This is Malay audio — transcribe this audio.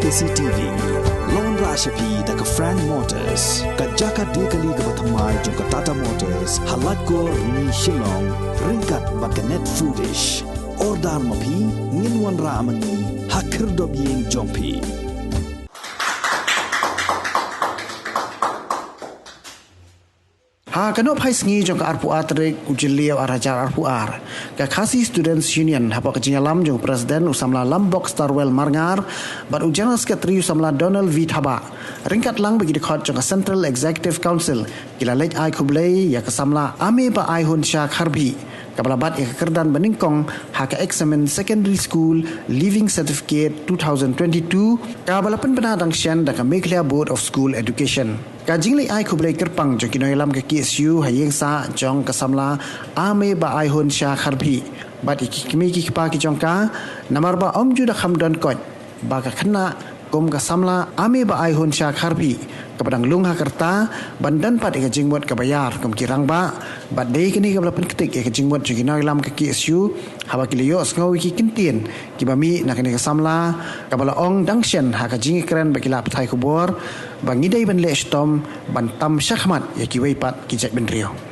KCTV Lon Rashapi daga Frank Motors kajaka dekali ga bathamai jong Tata Motors halat ko ni Shillong ringkat bakanet foodish ordal mapi nginwan ramani hakir dobyeng jongpi kanop hai sngi jong arpu atrik ujiliau arajar arpu ar ka khasi students union hapa kejingalam jong presiden usamla lambok starwell marngar bat ujanas sekretari usamla Donald V Thaba ringkat lang bagi dekat jong Central Executive Council kila lej ai kublai ya kesamla ame ba ai hun syak harbi kabalabat ya kerdan beningkong haka examen secondary school living certificate 2022 kabalapan penadang syan da Meghalaya Board of School Education kajing lai ai kublai kerpang jong kinoilam ke KSU hayeng sa jong kesamla ame ba ai hun syak harbi bat ikimi ki pa ki jong ka namar ba om juda khamdon kot ba ka khna kum kesamla ame ba ai hun syak harbi kepadang lungha kerta bandan pat ke jingmot ke bayar kum kirang ba bat dei kini ke belapan ketik ke jingmot jugi noilam ke KSU hawa kiliyo sngawi ki kintin ki bami nak ni kesamla kabala ong dangshen ha ka jingi keren bakila pthai kubor bangidai ban le stom ban tam shakhmat ya ki wei pat ki jek ben rio